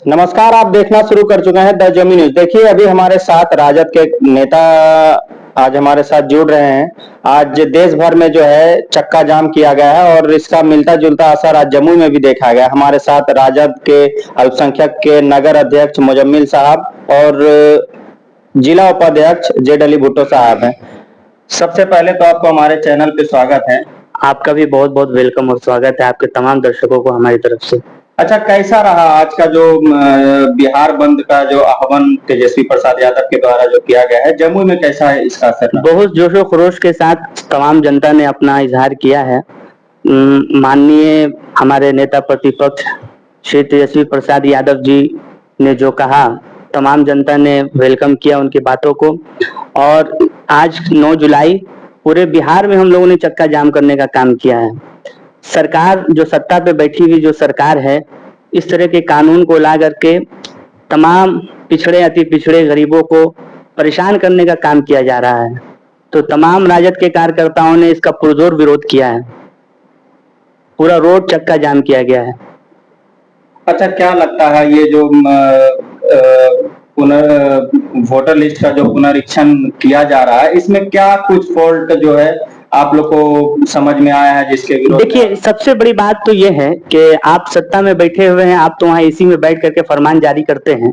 नमस्कार, आप देखना शुरू कर चुके हैं द जमी न्यूज। देखिए, अभी हमारे साथ राजद के नेता आज हमारे साथ जुड़ रहे हैं। आज देश भर में जो है चक्का जाम किया गया है और इसका मिलता जुलता असर आज जम्मू में भी देखा गया। हमारे साथ राजद के अल्पसंख्यक के नगर अध्यक्ष मुजम्मिल साहब और जिला उपाध्यक्ष जेड अली भुट्टो साहब हैं। सबसे पहले तो आपको हमारे चैनल पे स्वागत है। आपका भी बहुत बहुत वेलकम और स्वागत है आपके तमाम दर्शकों को हमारी तरफ से। अच्छा, कैसा रहा आज का जो बिहार बंद का जो आह्वान तेजस्वी प्रसाद यादव के द्वारा जो किया गया है, जम्मू में कैसा है इसका असर? बहुत जोशो खरोश के साथ तमाम जनता ने अपना इजहार किया है। माननीय हमारे नेता प्रतिपक्ष श्री तेजस्वी प्रसाद यादव जी ने जो कहा, तमाम जनता ने वेलकम किया उनकी बातों को। और आज 9 जुलाई पूरे बिहार में हम लोगों ने चक्का जाम करने का काम किया है। सरकार जो सत्ता पे बैठी हुई जो सरकार है, इस तरह के कानून को ला करके तमाम पिछड़े अति पिछड़े गरीबों को परेशान करने का काम किया जा रहा है। तो तमाम राजद के कार्यकर्ताओं ने इसका पुरजोर विरोध किया है। पूरा रोड चक्का जाम किया गया है। अच्छा, क्या लगता है ये जो वोटर लिस्ट का जो पुनरीक्षण किया जा रहा है, इसमें क्या कुछ फॉल्ट जो है आप लोग को समझ में आया है जिसके विरोध? देखिए, सबसे बड़ी बात तो ये है कि आप सत्ता में बैठे हुए हैं, आप तो वहाँ एसी में बैठ करके फरमान जारी करते हैं,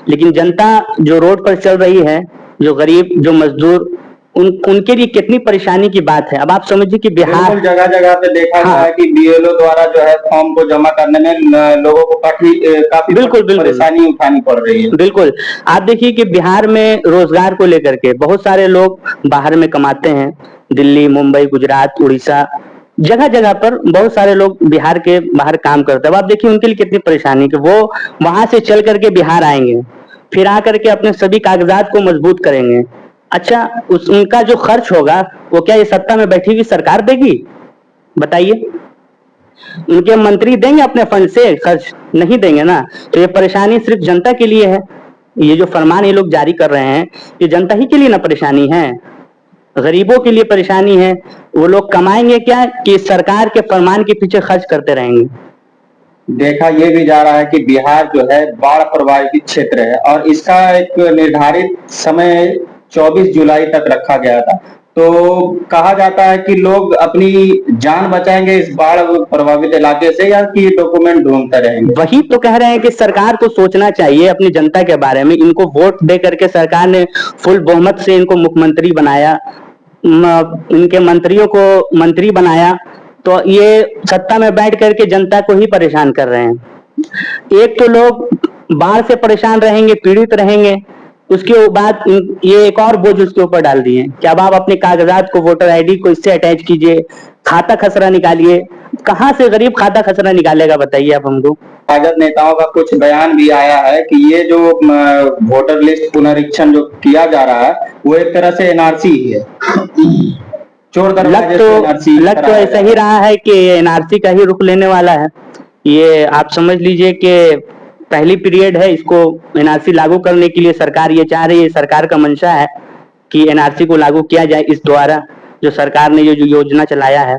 लेकिन जनता जो रोड पर चल रही है, जो गरीब जो मजदूर, उनके लिए कितनी परेशानी की बात है। अब आप समझिए कि बिहार जगह जगह पे देखा गया है कि बीएलओ द्वारा जो है फॉर्म को जमा करने में लोगों को काफी बिल्कुल परेशानी उठानी पड़ रही है। बिल्कुल, आप देखिए कि बिहार में रोजगार को लेकर के बहुत सारे लोग बाहर में कमाते हैं। दिल्ली, मुंबई, गुजरात, उड़ीसा, जगह जगह पर बहुत सारे लोग बिहार के बाहर काम करते हैं। अब आप देखिए उनके लिए कितनी परेशानी कि वो वहां से चल करके बिहार आएंगे, फिर आकर के अपने सभी कागजात को मजबूत करेंगे। अच्छा, उनका जो खर्च होगा वो क्या ये सत्ता में बैठी हुई सरकार देगी? बताइए, उनके मंत्री देंगे अपने फंड से? खर्च नहीं देंगे ना। तो ये परेशानी सिर्फ जनता के लिए है। ये जो फरमान ये लोग जारी कर रहे हैं, ये जनता ही के लिए ना परेशानी है, गरीबों के लिए परेशानी है। वो लोग कमाएंगे क्या कि सरकार के फरमान के पीछे खर्च करते रहेंगे। देखा ये भी जा रहा है कि बिहार जो है बाढ़ प्रभावित क्षेत्र है और इसका एक निर्धारित समय 24 जुलाई तक रखा गया था। तो कहा जाता है कि लोग अपनी जान बचाएंगे इस बाढ़ प्रभावित इलाके से या कि डॉक्यूमेंट ढूंढते रहेंगे? वही तो कह रहे हैं कि सरकार को सोचना चाहिए अपनी जनता के बारे में। इनको वोट दे करके सरकार ने फुल बहुमत से इनको मुख्यमंत्री बनाया, इनके मंत्रियों को मंत्री बनाया, तो ये सत्ता में बैठ करके जनता को ही परेशान कर रहे हैं। एक तो लोग बाढ़ से परेशान रहेंगे, पीड़ित रहेंगे, उसके बाद ये एक और बोझ उसके ऊपर डाल दिए कि अब आप अपने कागजात को, वोटर आईडी को इससे अटैच कीजिए, खाता खसरा निकालिए। कहाँ से गरीब खाता खसरा निकालेगा बताइए आप हमको। राजद नेताओं का कुछ बयान भी आया है कि ये जो वोटर लिस्ट पुनरीक्षण जो किया जा रहा है वो एक तरह से एनआरसी ही है। लग तो ऐसा ही रहा है कि एनआरसी का ही रुख लेने वाला है। ये आप समझ लीजिए कि पहली पीरियड है, इसको एनआरसी लागू करने के लिए सरकार ये चाह रही है, सरकार का मंशा है कि एनआरसी को लागू किया जाए इस द्वारा, जो सरकार ने ये जो योजना चलाया है।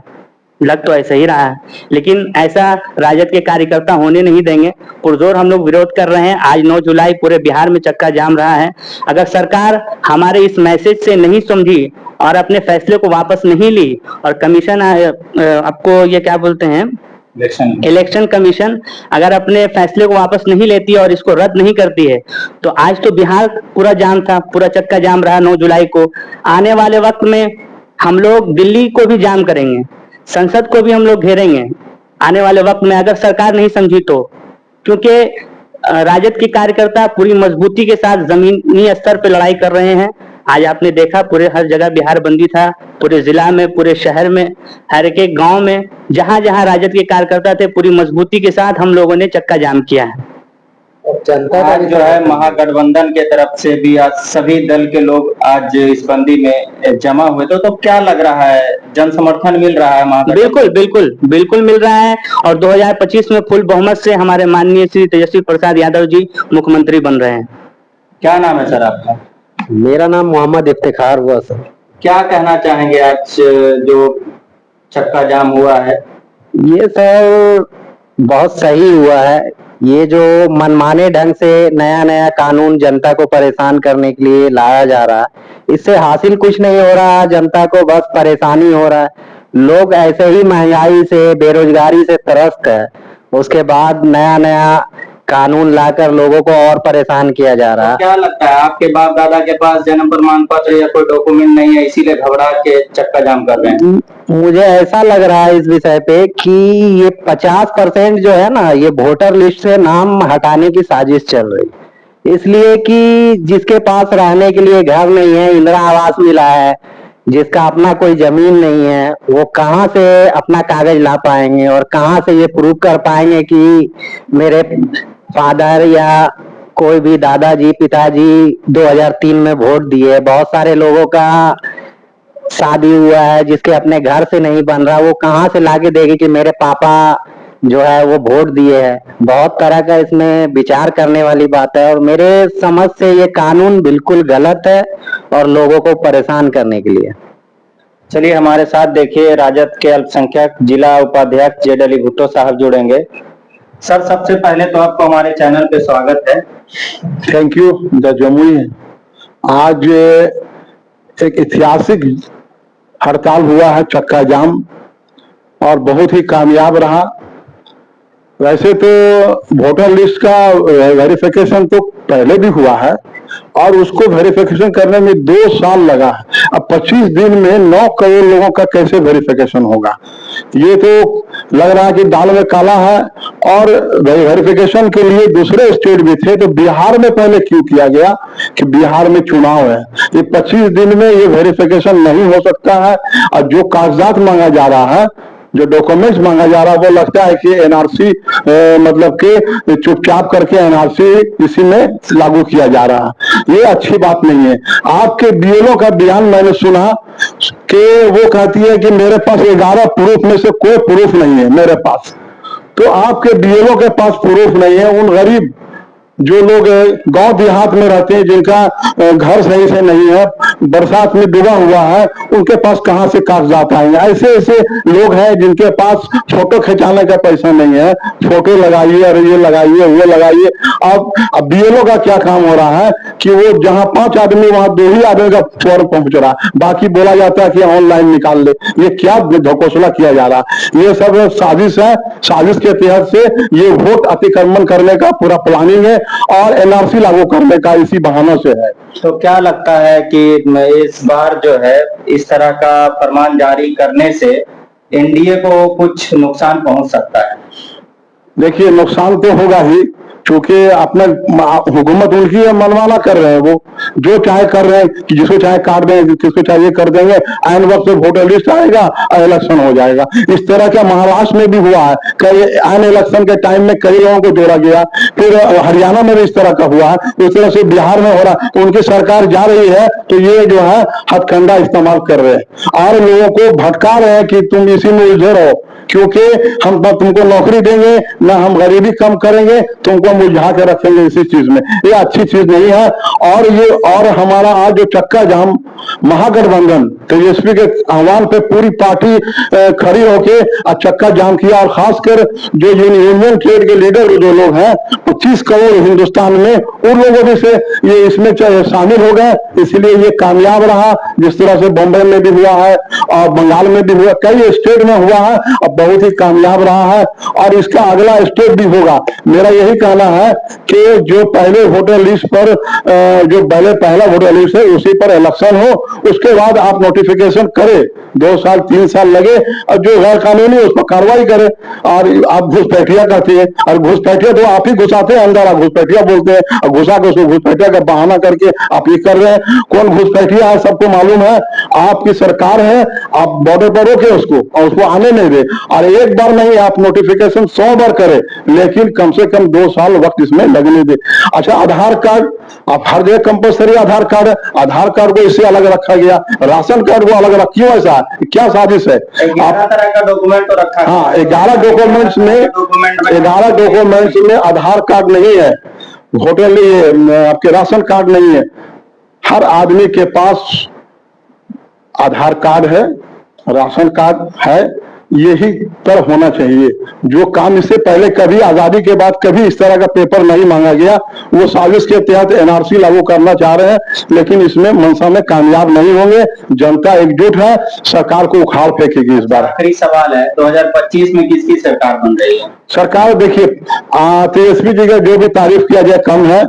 लग तो ऐसा ही रहा है, लेकिन ऐसा राजद के कार्यकर्ता होने नहीं देंगे। पुरजोर हम लोग विरोध कर रहे हैं। आज 9 जुलाई पूरे बिहार में चक्का जाम रहा है। अगर सरकार हमारे इस मैसेज से नहीं समझी और अपने फैसले को वापस नहीं ली और कमीशन आपको ये क्या बोलते हैं, इलेक्शन कमीशन अगर अपने फैसले को वापस नहीं लेती है और इसको रद्द नहीं करती है, तो आज तो बिहार पूरा जाम था, पूरा चक्का जाम रहा 9 जुलाई को। आने वाले वक्त में हम लोग दिल्ली को भी जाम करेंगे, संसद को भी हम लोग घेरेंगे आने वाले वक्त में, अगर सरकार नहीं समझी तो। क्योंकि राजद के कार्यकर्ता पूरी मजबूती के साथ जमीनी स्तर पर लड़ाई कर रहे हैं। आज आपने देखा पूरे हर जगह बिहार बंदी था, पूरे जिला में, पूरे शहर में, हर एक गांव में, जहां जहां राजद के कार्यकर्ता थे, पूरी मजबूती के साथ हम लोगों ने चक्का जाम किया है। जनता आज जो है महागठबंधन के तरफ से भी आज सभी दल के लोग आज इस बंदी में जमा हुए तो क्या लग रहा है, जन समर्थन मिल रहा है? बिल्कुल बिल्कुल बिल्कुल मिल रहा है और 2025 में फुल बहुमत से हमारे माननीय श्री तेजस्वी प्रसाद यादव जी मुख्यमंत्री बन रहे हैं। क्या नाम है सर आपका? मेरा नाम मोहम्मद इफ्तिखार हुआ सर। क्या कहना चाहेंगे आज जो चक्का जाम हुआ है? ये सर बहुत सही हुआ है। ये जो मनमाने ढंग से नया नया कानून जनता को परेशान करने के लिए लाया जा रहा है, इससे हासिल कुछ नहीं हो रहा, जनता को बस परेशानी हो रहा है। लोग ऐसे ही महंगाई से, बेरोजगारी से त्रस्त है, उसके बाद नया नया कानून लाकर लोगों को और परेशान किया जा रहा है। क्या लगता है, आपके बाप दादा के पास जन्म प्रमाण पत्र या कोई डॉक्यूमेंट नहीं है, इसीलिए घबरा के चक्का जाम कर रहे हैं? मुझे ऐसा लग रहा है इस विषय पे कि ये 50% जो है ना, ये वोटर लिस्ट से नाम हटाने की साजिश चल रही, इसलिए कि जिसके पास रहने के लिए घर नहीं है, इंदिरा आवास मिला है, जिसका अपना कोई जमीन नहीं है, वो कहाँ से अपना कागज ला पाएंगे और कहाँ से ये प्रूव कर पाएंगे कि मेरे फादर या कोई भी दादाजी पिताजी 2003 में वोट दिए। बहुत सारे लोगों का शादी हुआ है जिसके अपने घर से नहीं बन रहा, वो कहाँ से लाके देगी कि मेरे पापा जो है वो वोट दिए हैं। बहुत तरह का इसमें विचार करने वाली बात है और मेरे समझ से ये कानून बिल्कुल गलत है और लोगों को परेशान करने के लिए। चलिए, हमारे साथ देखिए राजद के अल्पसंख्यक जिला उपाध्यक्ष जेडली भुट्टो साहब जुड़ेंगे। सर, सबसे पहले तो आपको हमारे चैनल पे स्वागत है। Thank you the Jamui. आज एक ऐतिहासिक हड़ताल हुआ है, चक्का जाम, और बहुत ही कामयाब रहा। वैसे तो वोटर लिस्ट का वेरिफिकेशन तो पहले भी हुआ है और उसको वेरिफिकेशन करने में 2 साल लगा है। अब 25 दिन में 9 करोड़ लोगों का कैसे वेरिफिकेशन होगा? ये तो लग रहा है कि दाल में काला है। और वेरिफिकेशन के लिए दूसरे स्टेट भी थे, तो बिहार में पहले क्यों किया गया कि बिहार में चुनाव है? ये 25 दिन में ये वेरिफिकेशन नहीं हो सकता है। और जो कागजात मांगा जा रहा है, जो डॉक्यूमेंट्स मांगा जा रहा है, वो लगता है कि एनआरसी मतलब के चुपचाप करके एनआरसी इसी में लागू किया जा रहा है। ये अच्छी बात नहीं है। आपके बीएलओ का बयान मैंने सुना कि वो कहती है कि मेरे पास 11 प्रूफ में से कोई प्रूफ नहीं है मेरे पास। तो आपके बीएलओ के पास प्रूफ नहीं है, उन गरीब जो लोग गांव देहात में रहते हैं, जिनका घर सही से नहीं है, बरसात में डूबा हुआ है, उनके पास कहां से कागजात आएंगे? ऐसे ऐसे लोग हैं जिनके पास फोटो खिंचाने का पैसा नहीं है, फोटो लगाइए और ये लगाइए वो लगाइए। अब बीएलओ का क्या काम हो रहा है कि वो जहां 5 आदमी वहां 2 ही आदमी का फॉर्म पहुंच रहा है, बाकी बोला जाता है कि ऑनलाइन निकाल ले। ये क्या ढकोसला किया जा रहा है? ये सब साजिश है। साजिश के तहत से ये वोट अतिक्रमण करने का पूरा प्लानिंग है और एनआरसी लागू करने का इसी बहानों से है। तो क्या लगता है कि इस बार जो है इस तरह का फरमान जारी करने से एनडीए को कुछ नुकसान पहुंच सकता है? देखिए, नुकसान तो होगा ही, क्योंकि अपना हुकूमत उनकी है, मनमाना कर रहे हैं, वो जो चाहे कर रहे हैं कि जिसको चाहे काट देंगे, किसको चाहे कर देंगे। ऐन वक्त से वोटर लिस्ट आएगा और इलेक्शन हो जाएगा। इस तरह का महाराष्ट्र में भी हुआ है, कई ऐन इलेक्शन के टाइम में कई लोगों को जोड़ा गया। फिर हरियाणा में भी इस तरह का हुआ है। उस तरह से बिहार में हो रहा। तो उनकी सरकार जा रही है तो ये जो है हथकंडा इस्तेमाल कर रहे हैं और लोगों को भटका रहे हैं कि तुम इसी में उलझे रहो, क्योंकि हम तुमको नौकरी देंगे ना, हम गरीबी कम करेंगे, तुमको मुरझा के रखेंगे इसी चीज में। ये अच्छी चीज नहीं है। और हमारा आज जो चक्का जाम, महागठबंधन तेजस्वी के आह्वान पे पूरी पार्टी खड़ी होके चक्का जाम किया। और खासकर जो यूनियन ट्रेड के लीडर जो लोग हैं, 25 करोड़ हिंदुस्तान में, उन लोगों में से ये इसमें शामिल हो गए। इसलिए ये कामयाब रहा। जिस तरह से बॉम्बे में भी हुआ है और बंगाल में भी हुआ, कई स्टेट में हुआ है, अब बहुत ही कामयाब रहा है और इसका अगला स्टेप भी होगा। मेरा यही कहना है कि जो पहले वोटर लिस्ट पर जो पहला वोटर लिस्ट है उसी पर इलेक्शन हो, उसके बाद आप नोटिफिकेशन करें। 2 साल 3 साल लगे और जो गैर कानूनी उस पर कार्रवाई करें। और आप घुसपैठिया करते हैं, और घुसपैठिया तो आप ही घुसाते हैं अंदर, आप घुसपैठिया बोलते हैं और घुसा के उसको घुसपैठिया का बहाना करके आप ये कर रहे हैं। कौन घुसपैठिया है सबको मालूम है। आपकी सरकार है, आप बॉर्डर पर रोके उसको और उसको आने नहीं दे। और एक बार नहीं, आप नोटिफिकेशन 100 बार करें, लेकिन कम से कम 2 साल वक्त इसमें लगने दे। अच्छा, आधार कार्ड, आप हर जगह कंपल्सरी आधार कार्ड है, आधार कार्ड को इससे अलग रखा गया, राशन कार्ड को अलग रखा, क्यों ऐसा? क्या साजिश है? 11 तरह का डॉक्यूमेंट तो रखा है। हाँ, 11 डॉक्यूमेंट्स में आधार कार्ड नहीं है, वोटर लिए आपके राशन कार्ड नहीं है। हर आदमी के पास आधार कार्ड है, राशन कार्ड है यही तर होना चाहिए। जो काम इससे पहले कभी आजादी के बाद कभी इस तरह का पेपर नहीं मांगा गया, वो साजिश के तहत एनआरसी लागू करना चाह रहे हैं, लेकिन इसमें मंशा में कामयाब नहीं होंगे। जनता एकजुट है, सरकार को उखाड़ फेंकेगी इस बार। आखिरी सवाल है, 2025 में किसकी सरकार बन रही है? सरकार देखिए, तेजस्वी जी का जो भी तारीफ किया जाए कम है,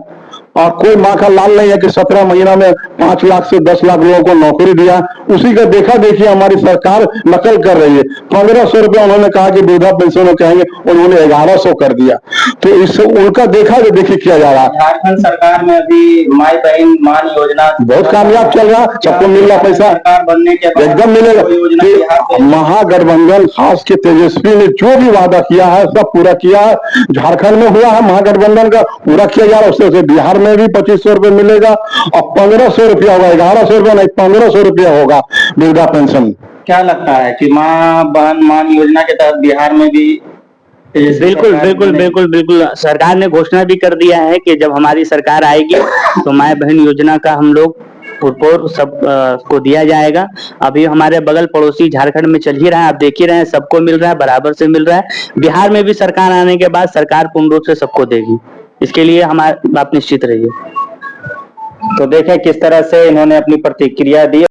और कोई माँ का लाल नहीं है कि 17 महीना में 5 लाख से 10 लाख लोगों को नौकरी दिया। उसी का देखा देखिए हमारी सरकार नकल कर रही है। 1500 रुपया उन्होंने कहा कि वृद्धा पेंशन कहेंगे, उन्होंने 1100 कर दिया। तो इससे उनका देखा जो देखिए किया जा रहा है। झारखंड सरकार में अभी माई बहन मान योजना बहुत कामयाब चल रहा, सबको मिल रहा पैसा, सरकार बनने के बाद एकदम मिलेगा। कोई योजना बिहार कि में महागठबंधन खास के तेजस्वी ने जो भी वादा किया है सब पूरा किया है। झारखंड में हुआ है, महागठबंधन का पूरा किया जा रहा है। उससे बिहार में भी 2500 रुपये मिलेगा, और 1500 रुपया होगा, 1100 रुपया नहीं 1500 रुपया होगा वृद्धा पेंशन। क्या लगता है कि माँ बहन मान योजना के तहत बिहार में भी बिल्कुल बिल्कुल बिल्कुल बिल्कुल सरकार ने घोषणा भी कर दिया है कि जब हमारी सरकार आएगी तो माँ बहन योजना का हम लोग फुटपोर सब को दिया जाएगा। अभी हमारे बगल पड़ोसी झारखंड में चल ही रहा है, आप देख ही रहे हैं, सबको मिल रहा है, बराबर से मिल रहा है। बिहार में भी सरकार आने के बाद सरकार पूर्ण रूप से सबको देगी, इसके लिए हमारे आप निश्चित रहिए। तो देखें किस तरह से इन्होंने अपनी प्रतिक्रिया दी।